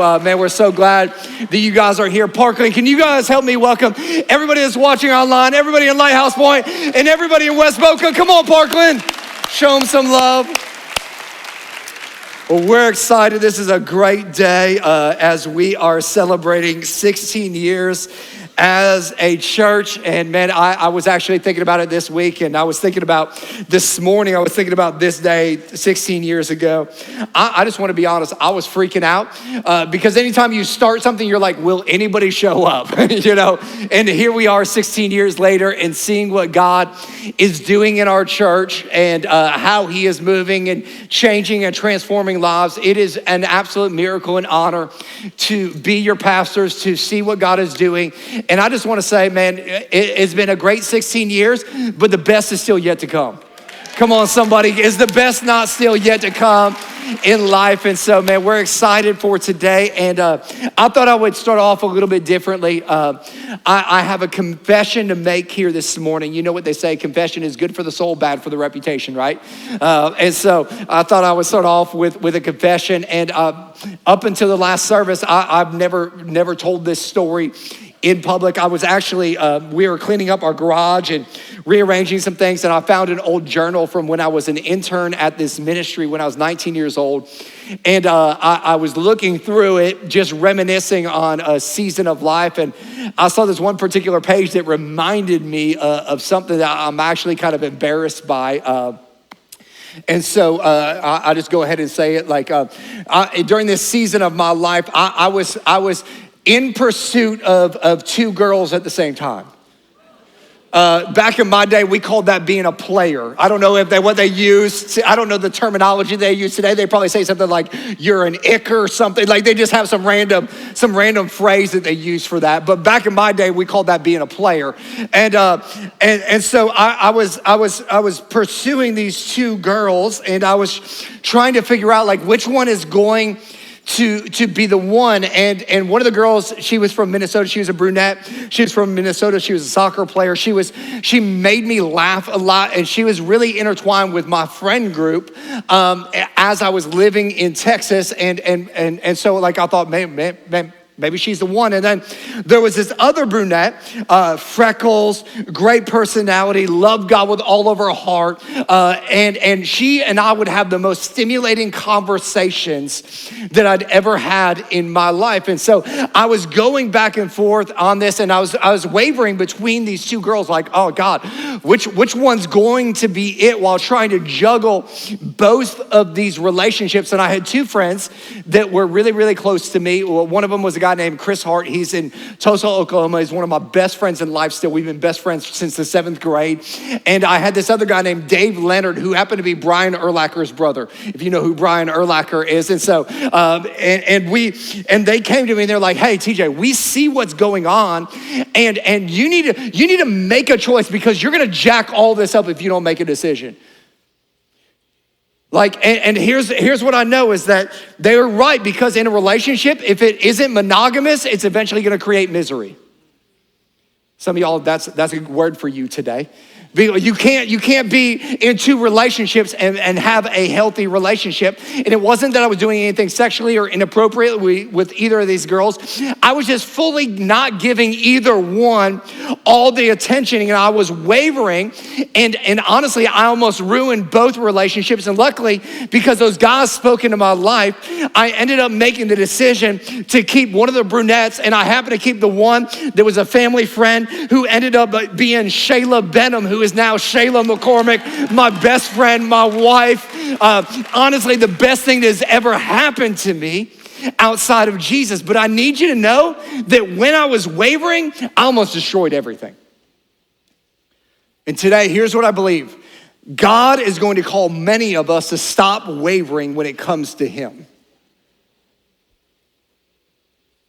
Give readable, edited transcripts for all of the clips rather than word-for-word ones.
Man, we're so glad that you guys are here. Parkland, can you guys help me welcome everybody that's watching online, everybody in Lighthouse Point, and everybody in West Boca? Come on, Parkland. Show them some love. Well, we're excited. This is a great day as we are celebrating 16 years as a church. And man, I was actually thinking about it this week, and I was thinking about this morning, I was thinking about this day 16 years ago. I just want to be honest, I was freaking out because anytime you start something, you're like, will anybody show up? You know, and here we are 16 years later and seeing what God is doing in our church and how he is moving and changing and transforming lives. It is an absolute miracle and honor to be your pastors, to see what God is doing. And I just want to say, man, it's been a great 16 years, but the best is still yet to come. Come on, somebody. Is the best not still yet to come in life? And so, man, we're excited for today. And I thought I would start off a little bit differently. I have a confession to make here this morning. You know what they say, confession is good for the soul, bad for the reputation, right? And so I thought I would start off with a confession. And up until the last service, I've never told this story in public. I was actually, we were cleaning up our garage and rearranging some things, and I found an old journal from when I was an intern at this ministry when I was 19 years old. And I was looking through it, just reminiscing on a season of life, and I saw this one particular page that reminded me of something that I'm actually kind of embarrassed by. And so I just go ahead and say it. Like during this season of my life, I was in pursuit of two girls at the same time. Back in my day, we called that being a player. I don't know what they use. I don't know the terminology they use today. They probably say something like "you're an ick" or something. Like they just have some random phrase that they use for that. But back in my day, we called that being a player. And so I was pursuing these two girls, and I was trying to figure out like which one is going to be the one. And one of the girls, she was from Minnesota. She was a brunette. She was from Minnesota. She was a soccer player. She made me laugh a lot, and she was really intertwined with my friend group as I was living in Texas. And so like I thought, man, maybe she's the one. And then there was this other brunette, freckles, great personality, loved God with all of her heart. And she and I would have the most stimulating conversations that I'd ever had in my life. And so I was going back and forth on this, and I was wavering between these two girls, like, oh God, which one's going to be it, while trying to juggle both of these relationships. And I had two friends that were really, really close to me. One of them was a guy named Chris Hart. He's in Tulsa, Oklahoma. He's one of my best friends in life still. We've been best friends since the 7th grade. And I had this other guy named Dave Leonard, who happened to be Brian Urlacher's brother, if you know who Brian Urlacher is. And so, and they came to me and they're like, hey, TJ, we see what's going on, and you need to make a choice, because you're gonna jack all this up if you don't make a decision. Like, and here's what I know is that they're right, because in a relationship, if it isn't monogamous, it's eventually gonna create misery. Some of y'all, that's a word for you today. You can't be in two relationships and have a healthy relationship. And it wasn't that I was doing anything sexually or inappropriately with either of these girls. I was just fully not giving either one all the attention, and I was wavering. And honestly, I almost ruined both relationships. And luckily, because those guys spoke into my life, I ended up making the decision to keep one of the brunettes, and I happened to keep the one that was a family friend who ended up being Shayla Benham, who is now Shayla McCormick, my best friend, my wife. Honestly, the best thing that has ever happened to me outside of Jesus. But I need you to know that when I was wavering, I almost destroyed everything. And today, here's what I believe. God is going to call many of us to stop wavering when it comes to him.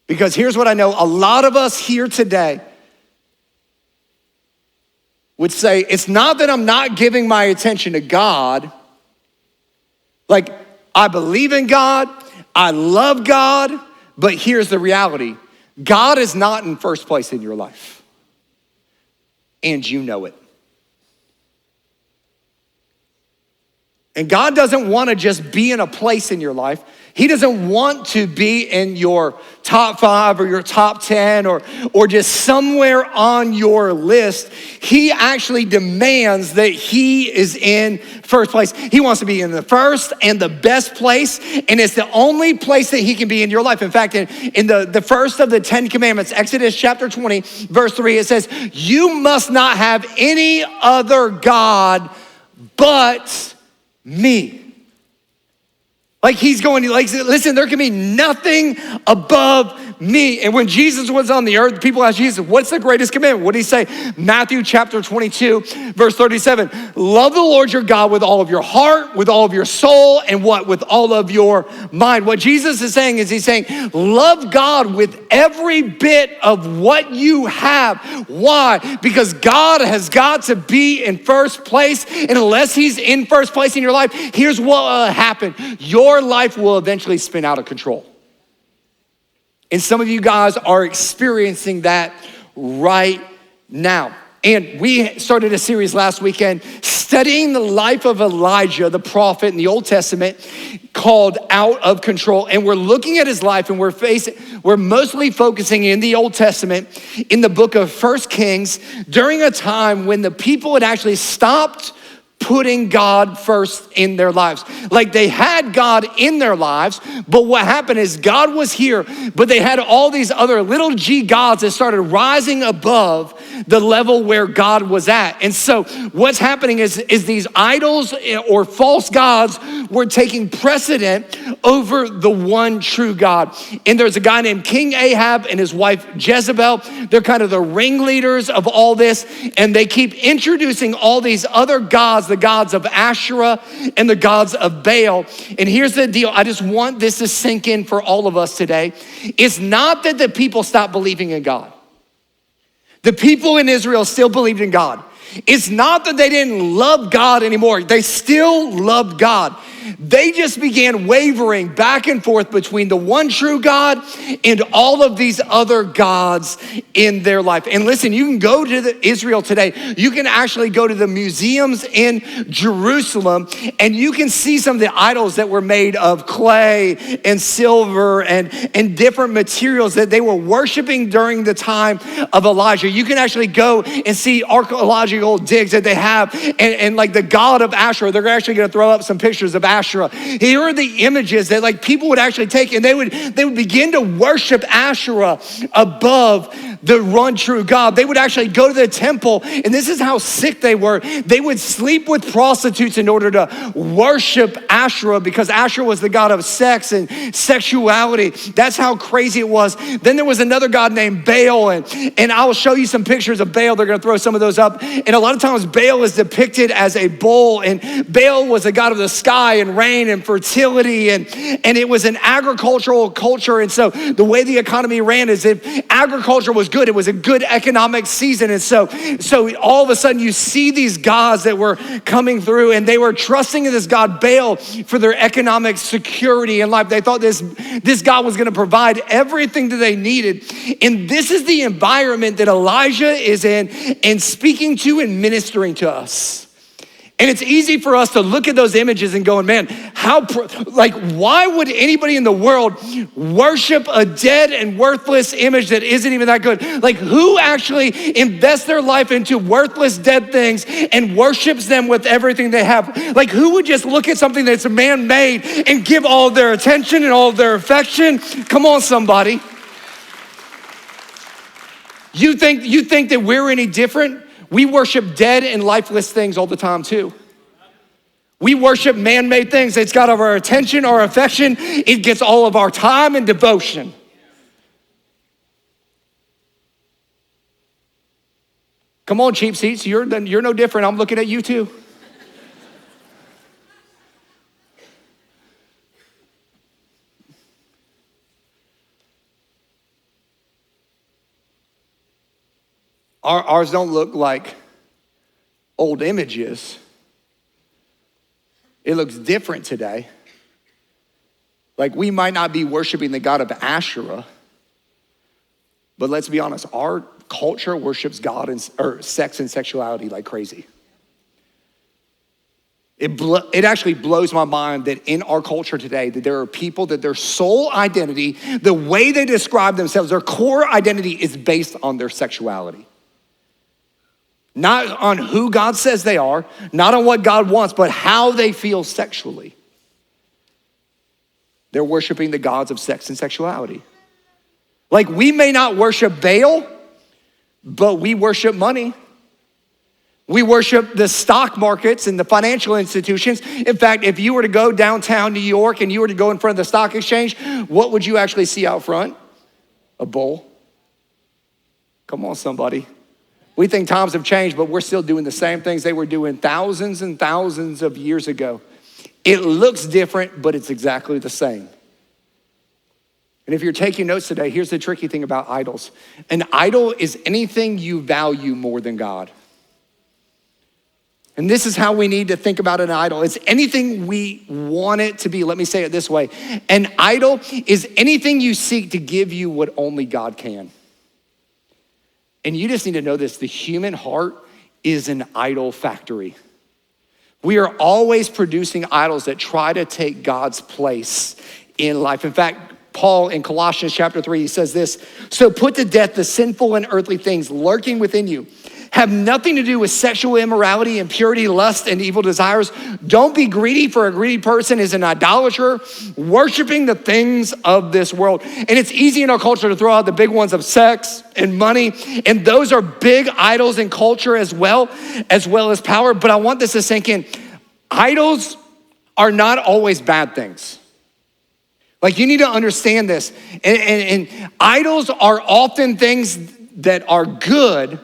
Because here's what I know. A lot of us here today would say, it's not that I'm not giving my attention to God. Like, I believe in God, I love God, but here's the reality. God is not in first place in your life, and you know it. And God doesn't want to just be in a place in your life. He doesn't want to be in your top 5 or your top 10 or just somewhere on your list. He actually demands that he is in first place. He wants to be in the first and the best place, and it's the only place that he can be in your life. In fact, in the first of the 10 commandments, Exodus chapter 20, verse 3, it says, you must not have any other God but me. Like he's going, like, listen, there can be nothing above me. And when Jesus was on the earth, people asked Jesus, what's the greatest commandment? What did he say? Matthew chapter 22, verse 37. Love the Lord your God with all of your heart, with all of your soul, and what? With all of your mind. What Jesus is saying is he's saying, love God with every bit of what you have. Why? Because God has got to be in first place. And unless he's in first place in your life, here's what will happen. Your life will eventually spin out of control. And some of you guys are experiencing that right now. And we started a series last weekend studying the life of Elijah, the prophet in the Old Testament, called Out of Control. And we're looking at his life and we're mostly focusing in the Old Testament, in the book of 1 Kings, during a time when the people had actually stopped putting God first in their lives. Like they had God in their lives, but what happened is God was here, but they had all these other little g gods that started rising above the level where God was at. And so what's happening is these idols or false gods were taking precedent over the one true God. And there's a guy named King Ahab and his wife Jezebel. They're kind of the ringleaders of all this, and they keep introducing all these other gods, the gods of Asherah and the gods of Baal. And here's the deal. I just want this to sink in for all of us today. It's not that the people stopped believing in God. The people in Israel still believed in God. It's not that they didn't love God anymore. They still loved God. They just began wavering back and forth between the one true God and all of these other gods in their life. And listen, you can go to Israel today. You can actually go to the museums in Jerusalem and you can see some of the idols that were made of clay and silver and different materials that they were worshiping during the time of Elijah. You can actually go and see archaeological digs that they have and like the god of Asherah. They're actually going to throw up some pictures of Asherah. Here are the images that like people would actually take and they would begin to worship Asherah above the one true God. They would actually go to the temple, and this is how sick they were. They would sleep with prostitutes in order to worship Asherah because Asherah was the god of sex and sexuality. That's how crazy it was. Then there was another god named Baal, and I'll show you some pictures of Baal. They're gonna throw some of those up. And a lot of times Baal is depicted as a bull, and Baal was a god of the sky and rain and fertility, and it was an agricultural culture. And so the way the economy ran is if agriculture was good, it was a good economic season. And so all of a sudden you see these gods that were coming through, and they were trusting in this god Baal for their economic security in life. They thought this God was gonna provide everything that they needed. And this is the environment that Elijah is in and speaking to and ministering to us. And it's easy for us to look at those images and going, man, why would anybody in the world worship a dead and worthless image that isn't even that good? Like, who actually invests their life into worthless dead things and worships them with everything they have? Like, who would just look at something that's man-made and give all of their attention and all of their affection? Come on, somebody. You think that we're any different? We worship dead and lifeless things all the time too. We worship man-made things. It's got our attention, our affection. It gets all of our time and devotion. Come on, cheap seats. You're no different. I'm looking at you too. Ours don't look like old images. It looks different today. Like we might not be worshiping the god of Asherah, but let's be honest, our culture worships God or sex and sexuality like crazy. It actually blows my mind that in our culture today, that there are people that their sole identity, the way they describe themselves, their core identity is based on their sexuality. Not on who God says they are, not on what God wants, but how they feel sexually. They're worshiping the gods of sex and sexuality. Like, we may not worship Baal, but we worship money. We worship the stock markets and the financial institutions. In fact, if you were to go downtown New York and you were to go in front of the stock exchange, what would you actually see out front? A bull. Come on, somebody. We think times have changed, but we're still doing the same things they were doing thousands and thousands of years ago. It looks different, but it's exactly the same. And if you're taking notes today, here's the tricky thing about idols. An idol is anything you value more than God. And this is how we need to think about an idol. It's anything we want it to be. Let me say it this way. An idol is anything you seek to give you what only God can. And you just need to know this. The human heart is an idol factory. We are always producing idols that try to take God's place in life. In fact, Paul in Colossians chapter 3, he says this, so put to death the sinful and earthly things lurking within you. Have nothing to do with sexual immorality, impurity, lust, and evil desires. Don't be greedy, for a greedy person is an idolater, worshiping the things of this world. And it's easy in our culture to throw out the big ones of sex and money, and those are big idols in culture as well as power. But I want this to sink in. Idols are not always bad things. Like, you need to understand this. And idols are often things that are good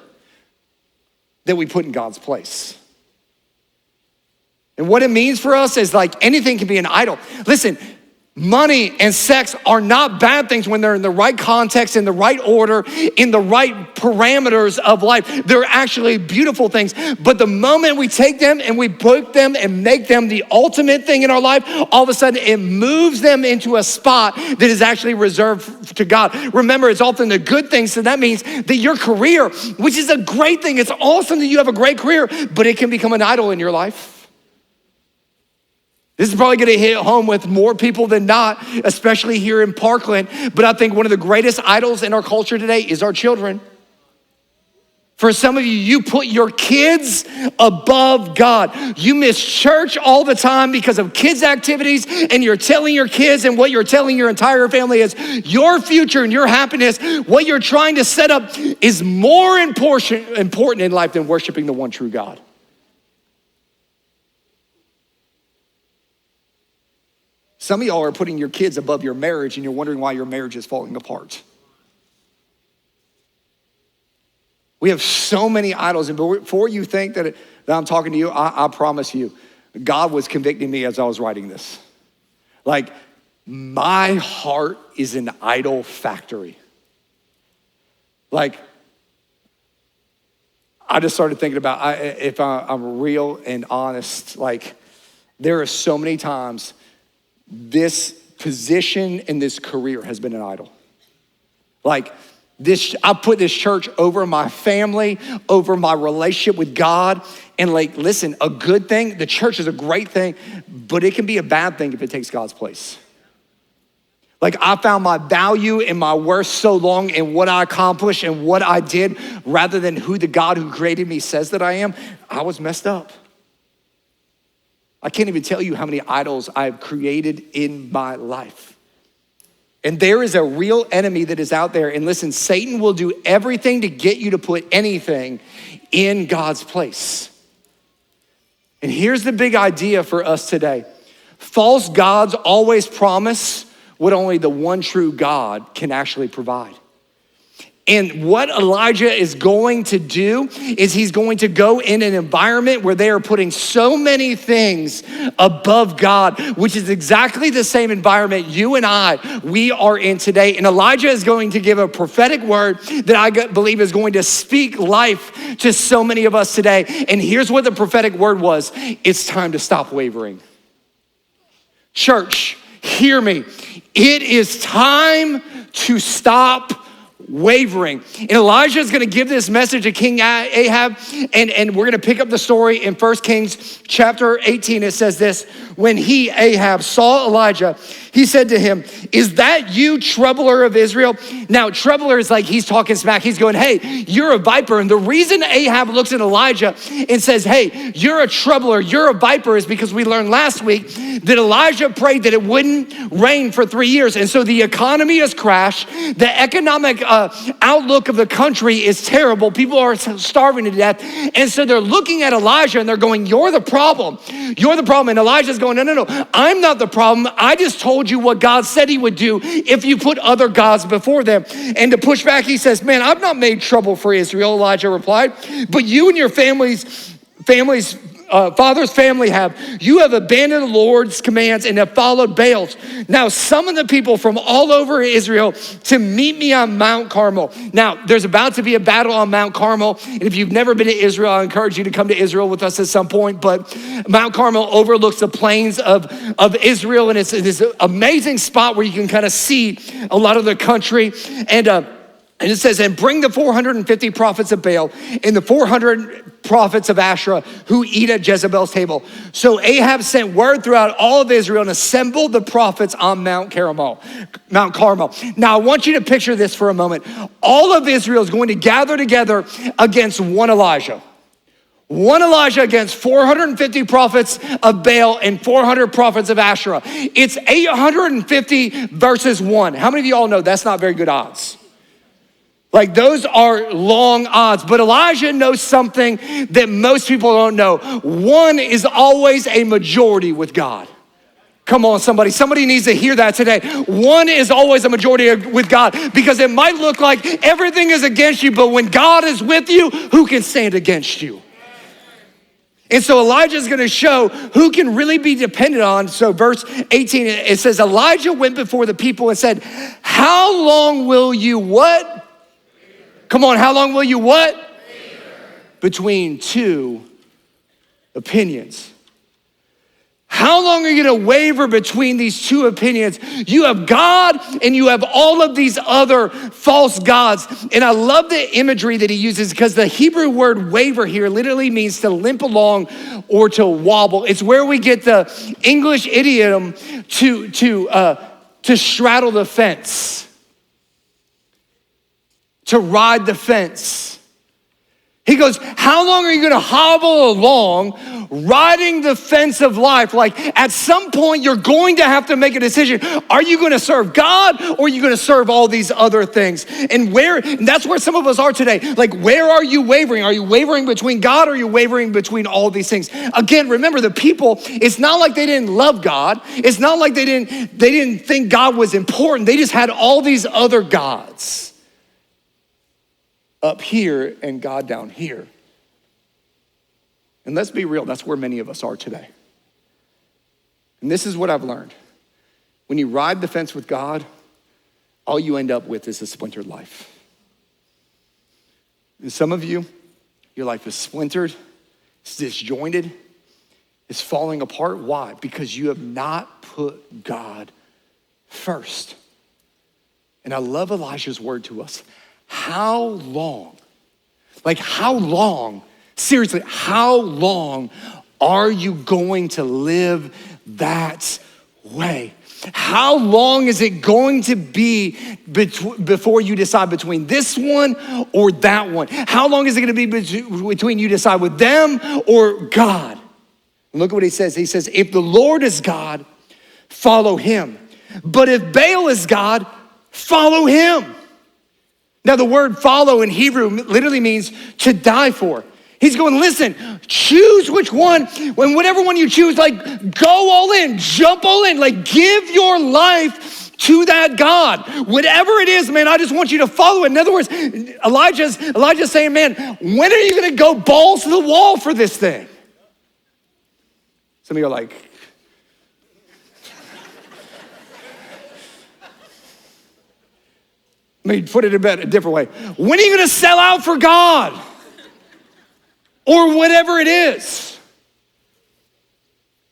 that we put in God's place. And what it means for us is, like, anything can be an idol. Listen, money and sex are not bad things when they're in the right context, in the right order, in the right parameters of life. They're actually beautiful things. But the moment we take them and we put them and make them the ultimate thing in our life, all of a sudden it moves them into a spot that is actually reserved to God. Remember, it's often the good things, so that means that your career, which is a great thing, it's awesome that you have a great career, but it can become an idol in your life. This is probably gonna hit home with more people than not, especially here in Parkland. But I think one of the greatest idols in our culture today is our children. For some of you, you put your kids above God. You miss church all the time because of kids' activities, and you're telling your kids, and what you're telling your entire family is your future and your happiness, what you're trying to set up is more important in life than worshiping the one true God. Some of y'all are putting your kids above your marriage, and you're wondering why your marriage is falling apart. We have so many idols, and before you think that I'm talking to you, I promise you, God was convicting me as I was writing this. Like, my heart is an idol factory. Like, I just started thinking about, if I'm real and honest, like, there are so many times this position and this career has been an idol. Like, I put this church over my family, over my relationship with God. And, like, listen, a good thing, the church is a great thing, but it can be a bad thing if it takes God's place. Like, I found my value and my worth so long in what I accomplished and what I did rather than who the God who created me says that I am. I was messed up. I can't even tell you how many idols I've created in my life. And there is a real enemy that is out there. And listen, Satan will do everything to get you to put anything in God's place. And here's the big idea for us today. False gods always promise what only the one true God can actually provide. And what Elijah is going to do is he's going to go in an environment where they are putting so many things above God, which is exactly the same environment you and we are in today. And Elijah is going to give a prophetic word that I believe is going to speak life to so many of us today. And here's what the prophetic word was. It's time to stop wavering. Church, hear me. It is time to stop wavering. And Elijah is going to give this message to King Ahab, and we're going to pick up the story in 1 Kings chapter 18. It says this: when Ahab, saw Elijah, he said to him, "Is that you, troubler of Israel?" Now, troubler is like he's talking smack. He's going, "Hey, you're a viper." And the reason Ahab looks at Elijah and says, "Hey, you're a troubler, you're a viper," is because we learned last week that Elijah prayed that it wouldn't rain for 3 years. And so the economy has crashed. The economic outlook of the country is terrible. People are starving to death. And so they're looking at Elijah and they're going, "You're the problem. You're the problem." And Elijah's going, No, I'm not the problem. I just told you what God said he would do if you put other gods before them. And to push back, he says, "Man, I've not made trouble for Israel," Elijah replied, "but you and your father's family have. You have abandoned the Lord's commands and have followed Baal's. Now summon the people from all over Israel to meet me on Mount Carmel." Now, there's about to be a battle on Mount Carmel. And if you've never been to Israel, I encourage you to come to Israel with us at some point. But Mount Carmel overlooks the plains of Israel. And it's this amazing spot where you can kind of see a lot of the country. And it says, "And bring the 450 prophets of Baal and the 400 prophets of Asherah who eat at Jezebel's table." So Ahab sent word throughout all of Israel and assembled the prophets on Mount Carmel. Now I want you to picture this for a moment. All of Israel is going to gather together against one Elijah. One Elijah against 450 prophets of Baal and 400 prophets of Asherah. It's 850 versus 1. How many of you all know that's not very good odds? Like, those are long odds. But Elijah knows something that most people don't know. One is always a majority with God. Come on, somebody. Somebody needs to hear that today. One is always a majority with God, because it might look like everything is against you, but when God is with you, who can stand against you? And so Elijah is going to show who can really be depended on. So verse 18, it says, Elijah went before the people and said, "How long will you what?" Come on, how long will you what? Between two opinions. How long are you gonna waver between these two opinions? You have God and you have all of these other false gods. And I love the imagery that he uses, because the Hebrew word waver here literally means to limp along or to wobble. It's where we get the English idiom to straddle the fence. To ride the fence. He goes, how long are you gonna hobble along riding the fence of life? Like, at some point you're going to have to make a decision. Are you gonna serve God, or are you gonna serve all these other things? And that's where some of us are today. Like, where are you wavering? Are you wavering between God, or are you wavering between all these things? Again, remember, the people, it's not like they didn't love God. It's not like they didn't think God was important. They just had all these other gods up here and God down here. And let's be real, that's where many of us are today. And this is what I've learned. When you ride the fence with God, all you end up with is a splintered life. And some of you, your life is splintered, it's disjointed, it's falling apart. Why? Because you have not put God first. And I love Elijah's word to us. How long? Like, how long? Seriously, how long are you going to live that way? How long is it going to be before you decide between this one or that one? How long is it going to be between you decide with them or God? And look at what he says. He says, if the Lord is God, follow him. But if Baal is God, follow him. Now, the word follow in Hebrew literally means to die for. He's going, listen, choose which one. When whatever one you choose, like, go all in, jump all in, like, give your life to that God. Whatever it is, man, I just want you to follow it. In other words, Elijah's saying, man, when are you gonna go balls to the wall for this thing? Some of you are like, let me put it a different way. When are you gonna sell out for God? Or whatever it is.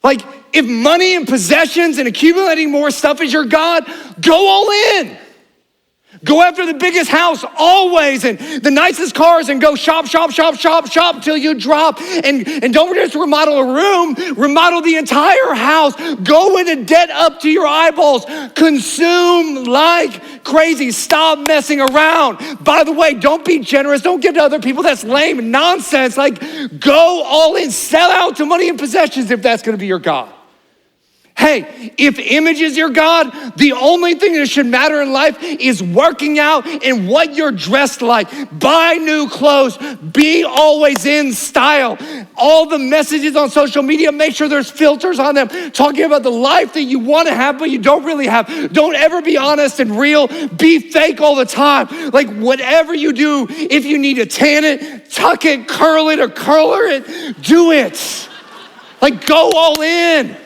Like, if money and possessions and accumulating more stuff is your God, go all in. Go after the biggest house always and the nicest cars and go shop till you drop. And don't just remodel a room, remodel the entire house. Go into debt up to your eyeballs. Consume like crazy. Stop messing around. By the way, don't be generous. Don't give to other people. That's lame nonsense. Like, go all in. Sell out to money and possessions if that's going to be your God. Hey, if image is your God, the only thing that should matter in life is working out and what you're dressed like. Buy new clothes. Be always in style. All the messages on social media, make sure there's filters on them talking about the life that you want to have but you don't really have. Don't ever be honest and real. Be fake all the time. Like, whatever you do, if you need to tan it, tuck it, curl it, or curler it, do it. Like, go all in.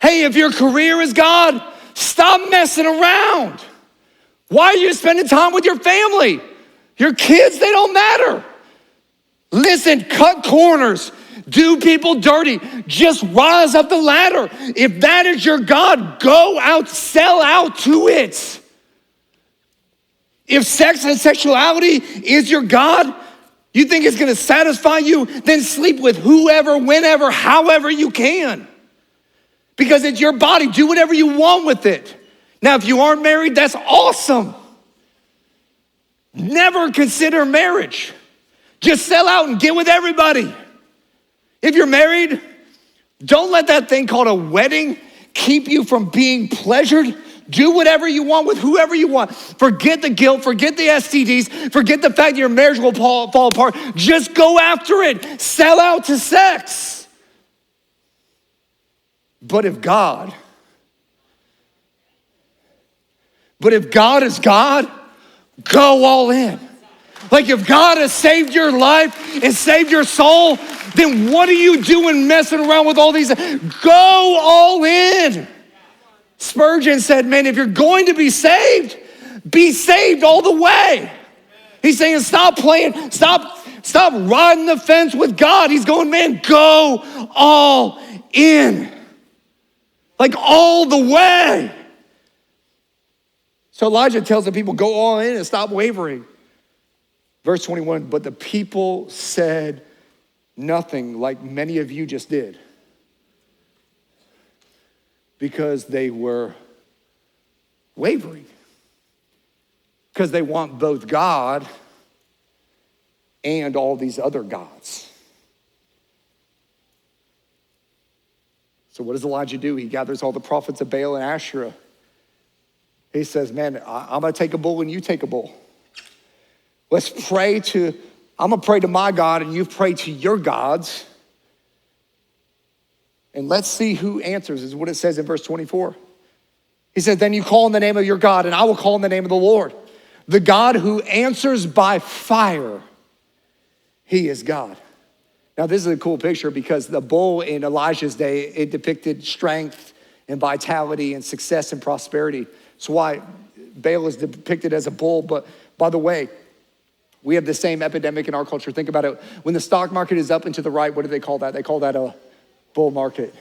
Hey, if your career is God, stop messing around. Why are you spending time with your family? Your kids, they don't matter. Listen, cut corners. Do people dirty. Just rise up the ladder. If that is your God, go out, sell out to it. If sex and sexuality is your God, you think it's gonna satisfy you, then sleep with whoever, whenever, however you can. Because it's your body. Do whatever you want with it. Now, if you aren't married, that's awesome. Never consider marriage. Just sell out and get with everybody. If you're married, don't let that thing called a wedding keep you from being pleasured. Do whatever you want with whoever you want. Forget the guilt, forget the STDs, forget the fact that your marriage will fall apart. Just go after it. Sell out to sex. But if God is God, go all in. Like, if God has saved your life and saved your soul, then what are you doing messing around with all these? Go all in. Spurgeon said, man, if you're going to be saved all the way. He's saying, stop playing, stop riding the fence with God. He's going, man, go all in. Like, all the way. So Elijah tells the people, go all in and stop wavering. Verse 21, but the people said nothing, like many of you just did, because they were wavering. Because they want both God and all these other gods. So what does Elijah do? He gathers all the prophets of Baal and Asherah. He says, man, I'm gonna take a bull and you take a bull. I'm gonna pray to my God and you pray to your gods. And let's see who answers, is what it says in verse 24. He said, then you call in the name of your God and I will call in the name of the Lord. The God who answers by fire, he is God. Now, this is a cool picture because the bull in Elijah's day, it depicted strength and vitality and success and prosperity. That's why Baal is depicted as a bull. But by the way, we have the same epidemic in our culture. Think about it. When the stock market is up and to the right, what do they call that? They call that a bull market.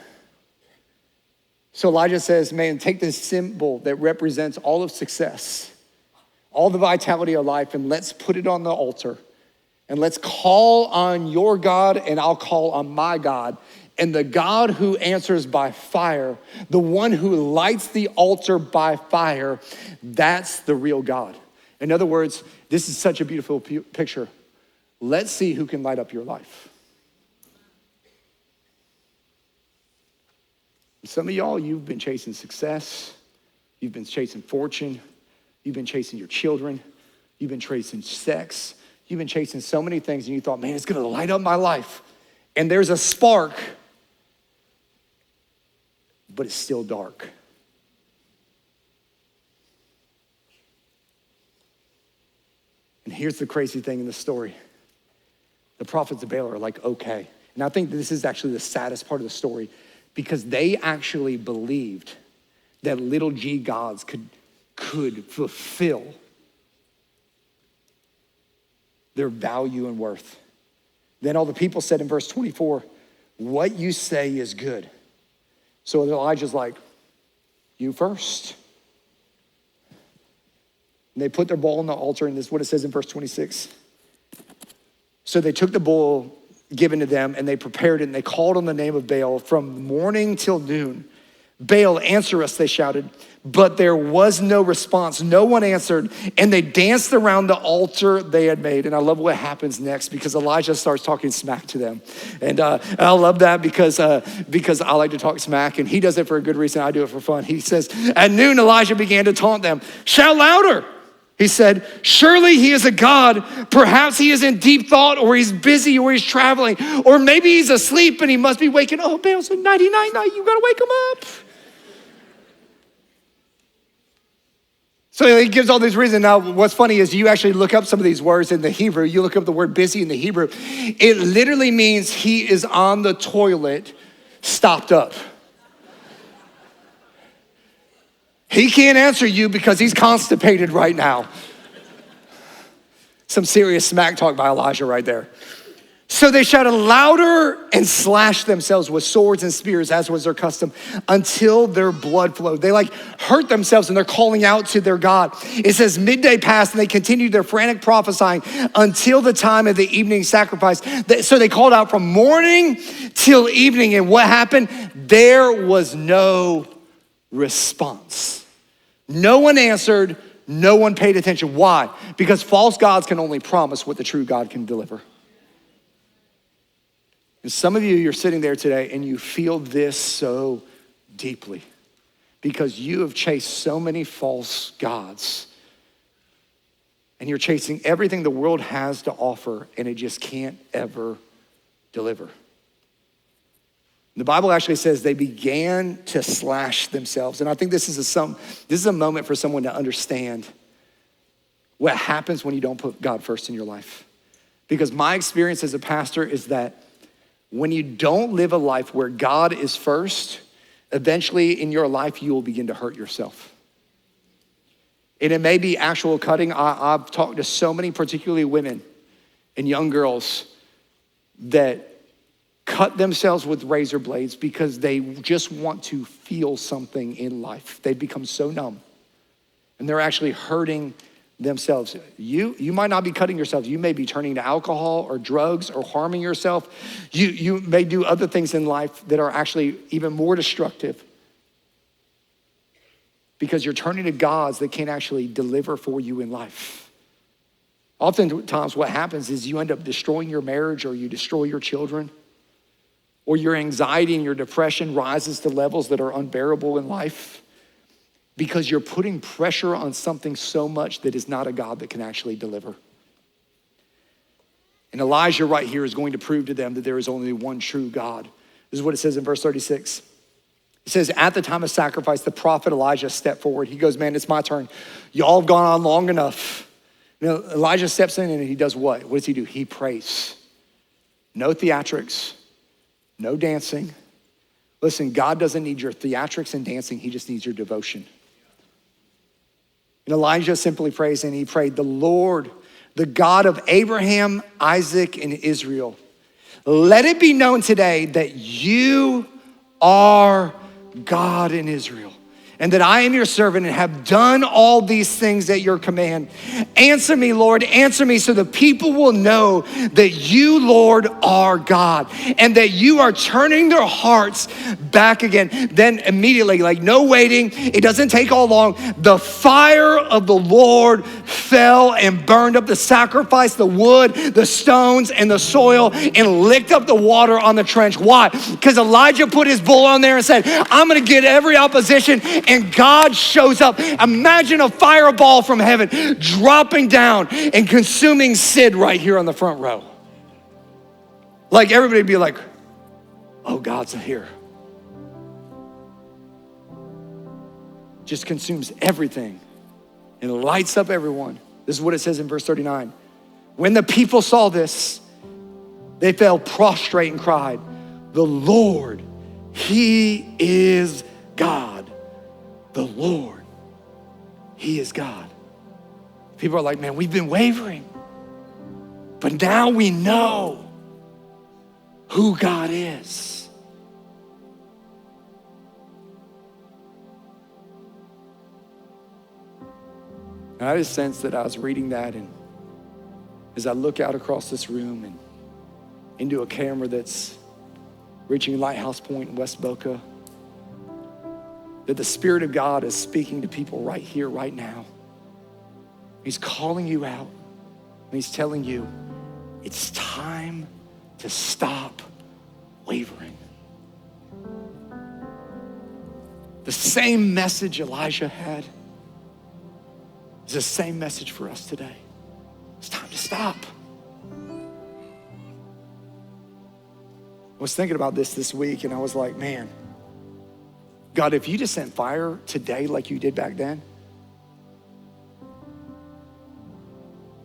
So Elijah says, man, take this symbol that represents all of success, all the vitality of life, and let's put it on the altar. And let's call on your God and I'll call on my God. And the God who answers by fire, the one who lights the altar by fire, that's the real God. In other words, this is such a beautiful picture. Let's see who can light up your life. Some of y'all, you've been chasing success. You've been chasing fortune. You've been chasing your children. You've been chasing sex. You've been chasing so many things and you thought, man, it's gonna light up my life. And there's a spark, but it's still dark. And here's the crazy thing in the story. The prophets of Baal are like, okay. And I think this is actually the saddest part of the story because they actually believed that little g gods could fulfill their value and worth. Then all the people said in verse 24, what you say is good. So Elijah's like, you first. And they put their bull on the altar, and this is what it says in verse 26. So they took the bull given to them, and they prepared it, and they called on the name of Baal from morning till noon. Baal, answer us, they shouted. But there was no response. No one answered. And they danced around the altar they had made. And I love what happens next because Elijah starts talking smack to them. And I love that because I like to talk smack. And he does it for a good reason. I do it for fun. He says, at noon, Elijah began to taunt them. Shout louder. He said, surely he is a God. Perhaps he is in deep thought, or he's busy, or he's traveling, or maybe he's asleep and he must be waking up. Oh, Baal's a nighty night. You got to wake him up. So he gives all these reasons. Now, what's funny is you actually look up some of these words in the Hebrew. You look up the word busy in the Hebrew. It literally means he is on the toilet, stopped up. He can't answer you because he's constipated right now. Some serious smack talk by Elijah right there. So they shouted louder and slashed themselves with swords and spears, as was their custom, until their blood flowed. They hurt themselves and they're calling out to their God. It says midday passed and they continued their frantic prophesying until the time of the evening sacrifice. So they called out from morning till evening. And what happened? There was no response. No one answered. No one paid attention. Why? Because false gods can only promise what the true God can deliver. And some of you, you're sitting there today and you feel this so deeply because you have chased so many false gods and you're chasing everything the world has to offer and it just can't ever deliver. The Bible actually says they began to slash themselves. And I think this is a moment for someone to understand what happens when you don't put God first in your life. Because my experience as a pastor is that when you don't live a life where God is first, eventually in your life, you will begin to hurt yourself. And it may be actual cutting. I've talked to so many, particularly women and young girls, that cut themselves with razor blades because they just want to feel something in life. They've become so numb and they're actually hurting themselves. You might not be cutting yourselves. You may be turning to alcohol or drugs or harming yourself. You may do other things in life that are actually even more destructive because you're turning to gods that can't actually deliver for you in life. Oftentimes what happens is you end up destroying your marriage or you destroy your children or your anxiety and your depression rises to levels that are unbearable in life. Because you're putting pressure on something so much that is not a God that can actually deliver. And Elijah right here is going to prove to them that there is only one true God. This is what it says in verse 36. It says, at the time of sacrifice, the prophet Elijah stepped forward. He goes, man, it's my turn. Y'all have gone on long enough. Elijah steps in and he does what? What does he do? He prays. No theatrics, no dancing. Listen, God doesn't need your theatrics and dancing. He just needs your devotion. And Elijah simply prays, and he prayed, the Lord, the God of Abraham, Isaac, and Israel, let it be known today that you are God in Israel, and that I am your servant and have done all these things at your command. Answer me, Lord, answer me, so the people will know that you, Lord, are God, and that you are turning their hearts back again. Then immediately, no waiting, it doesn't take all long, the fire of the Lord fell and burned up the sacrifice, the wood, the stones, and the soil, and licked up the water on the trench. Why? Because Elijah put his bull on there and said, I'm gonna get every opposition, and God shows up. Imagine a fireball from heaven dropping down and consuming Sid right here on the front row. Everybody would be like, oh, God's here. Just consumes everything and lights up everyone. This is what it says in verse 39. When the people saw this, they fell prostrate and cried, the Lord, he is God. The Lord, he is God. People are like, man, we've been wavering, but now we know who God is. And I just sensed that I was reading that, and as I look out across this room and into a camera that's reaching Lighthouse Point in West Boca, that the Spirit of God is speaking to people right here, right now. He's calling you out, and he's telling you, it's time to stop wavering. The same message Elijah had is the same message for us today. It's time to stop. I was thinking about this week, and I was like, man, God, if you just sent fire today like you did back then,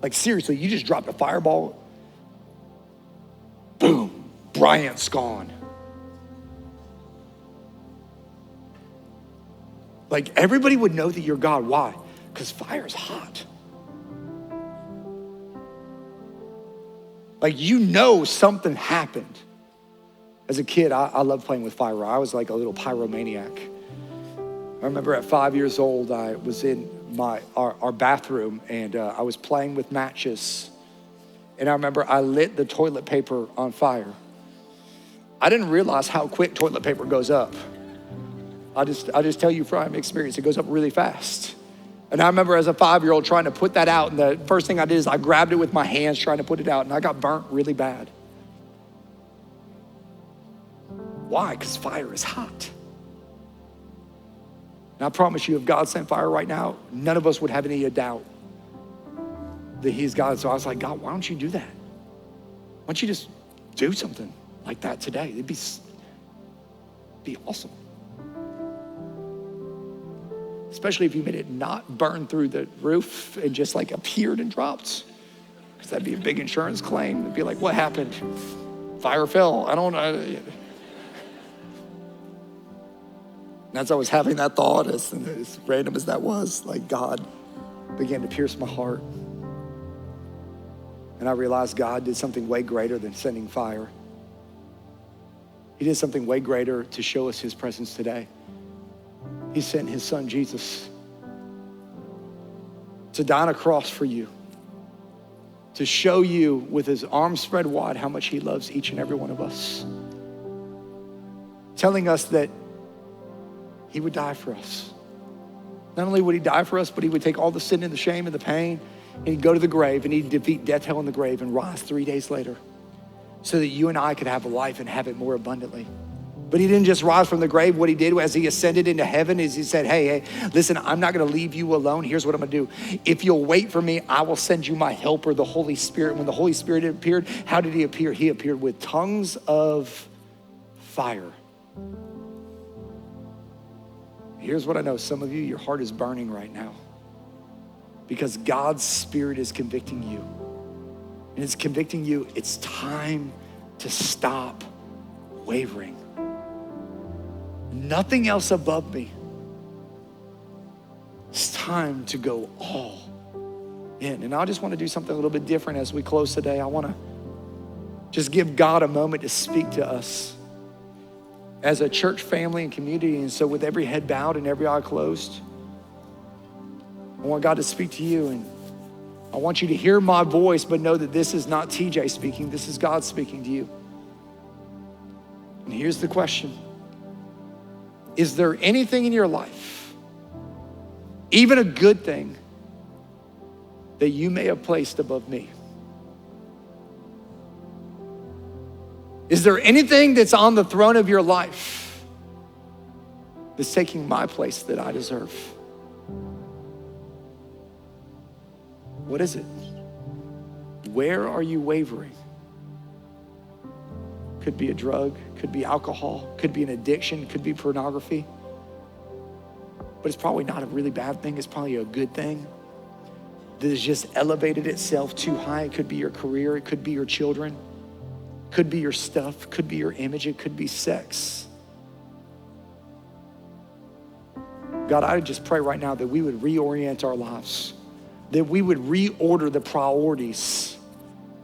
like seriously, you just dropped a fireball, boom, Bryant's gone. Like everybody would know that you're God. Why? Because fire's hot. Like you know something happened. As a kid, I loved playing with fire. I was like a little pyromaniac. I remember at 5 years old, I was in our bathroom, and I was playing with matches. And I remember I lit the toilet paper on fire. I didn't realize how quick toilet paper goes up. I'll just tell you from experience, it goes up really fast. And I remember as a 5-year-old trying to put that out, and the first thing I did is I grabbed it with my hands trying to put it out, and I got burnt really bad. Why? Because fire is hot. And I promise you, if God sent fire right now, none of us would have any doubt that he's God. So I was like, God, why don't you do that? Why don't you just do something like that today? It'd be awesome. Especially if you made it not burn through the roof and just like appeared and dropped. Because that'd be a big insurance claim. It'd be like, what happened? Fire fell. I don't know. And as I was having that thought, as random as that was, like God began to pierce my heart. And I realized God did something way greater than sending fire. He did something way greater to show us his presence today. He sent his son, Jesus, to die on a cross for you, to show you with his arms spread wide how much he loves each and every one of us, telling us that he would die for us. Not only would he die for us, but he would take all the sin and the shame and the pain, and he'd go to the grave, and he'd defeat death, hell, and the grave, and rise 3 days later so that you and I could have a life and have it more abundantly. But he didn't just rise from the grave. What he did as he ascended into heaven is he said, hey, listen, I'm not gonna leave you alone. Here's what I'm gonna do. If you'll wait for me, I will send you my helper, the Holy Spirit. When the Holy Spirit appeared, how did he appear? He appeared with tongues of fire. Here's what I know. Some of you, your heart is burning right now because God's Spirit is convicting you. And it's convicting you, it's time to stop wavering. Nothing else above me. It's time to go all in. And I just want to do something a little bit different as we close today. I want to just give God a moment to speak to us as a church family and community. And so with every head bowed and every eye closed, I want God to speak to you. And I want you to hear my voice, but know that this is not TJ speaking. This is God speaking to you. And here's the question. Is there anything in your life, even a good thing, that you may have placed above me? Is there anything that's on the throne of your life that's taking my place that I deserve? What is it? Where are you wavering? Could be a drug, could be alcohol, could be an addiction, could be pornography. But it's probably not a really bad thing. It's probably a good thing that has just elevated itself too high. It could be your career, it could be your children, could be your stuff, could be your image, it could be sex. God, I just pray right now that we would reorient our lives, that we would reorder the priorities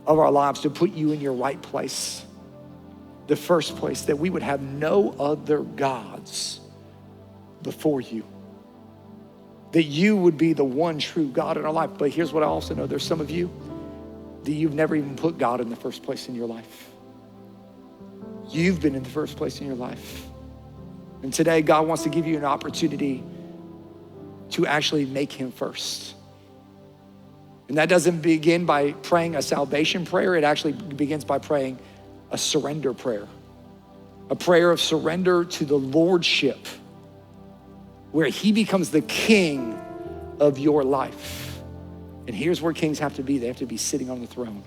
of our lives to put you in your right place. The first place, that we would have no other gods before you. that you would be the one true God in our life. But here's what I also know. There's some of you that you've never even put God in the first place in your life. You've been in the first place in your life. And today, God wants to give you an opportunity to actually make him first. And that doesn't begin by praying a salvation prayer. It actually begins by praying a surrender prayer. A prayer of surrender to the lordship, where he becomes the king of your life. And here's where kings have to be. They have to be sitting on the throne.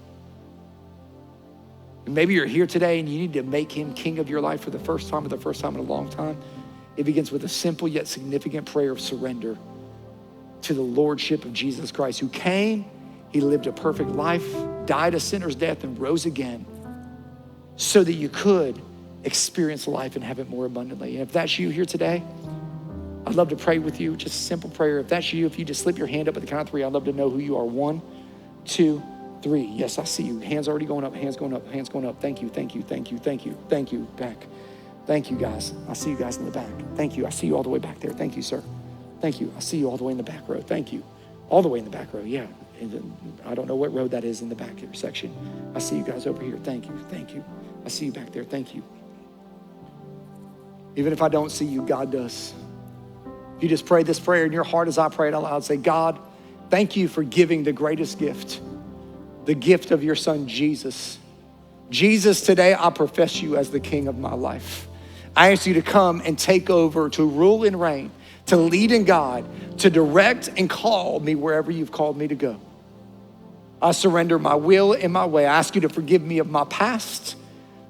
And maybe you're here today and you need to make him king of your life for the first time in a long time. It begins with a simple yet significant prayer of surrender to the lordship of Jesus Christ, who came, he lived a perfect life, died a sinner's death, and rose again so that you could experience life and have it more abundantly. And if that's you here today, I'd love to pray with you, just a simple prayer. If that's you, if you just slip your hand up at the count of 3, I'd love to know who you are. 1, 2, 3. Yes, I see you. Hands already going up, hands going up, hands going up. Thank you, thank you, thank you, thank you, thank you. Back. Thank you, guys. I see you guys in the back. Thank you. I see you all the way back there. Thank you, sir. Thank you. I see you all the way in the back row. Thank you. All the way in the back row, yeah. I don't know what row that is in the back here section. I see you guys over here. Thank you, thank you. I see you back there. Thank you. Even if I don't see you, God does. If you just pray this prayer in your heart as I pray it out loud, say, God, thank you for giving the greatest gift, the gift of your son, Jesus. Jesus, today I profess you as the king of my life. I ask you to come and take over, to rule and reign, to lead and guide, to direct and call me wherever you've called me to go. I surrender my will and my way. I ask you to forgive me of my past,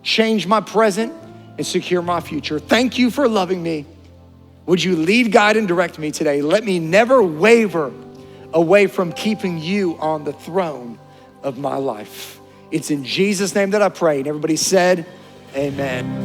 change my present, and secure my future. Thank you for loving me. Would you lead, guide, and direct me today? Let me never waver away from keeping you on the throne of my life. It's in Jesus' name that I pray. And everybody said, amen.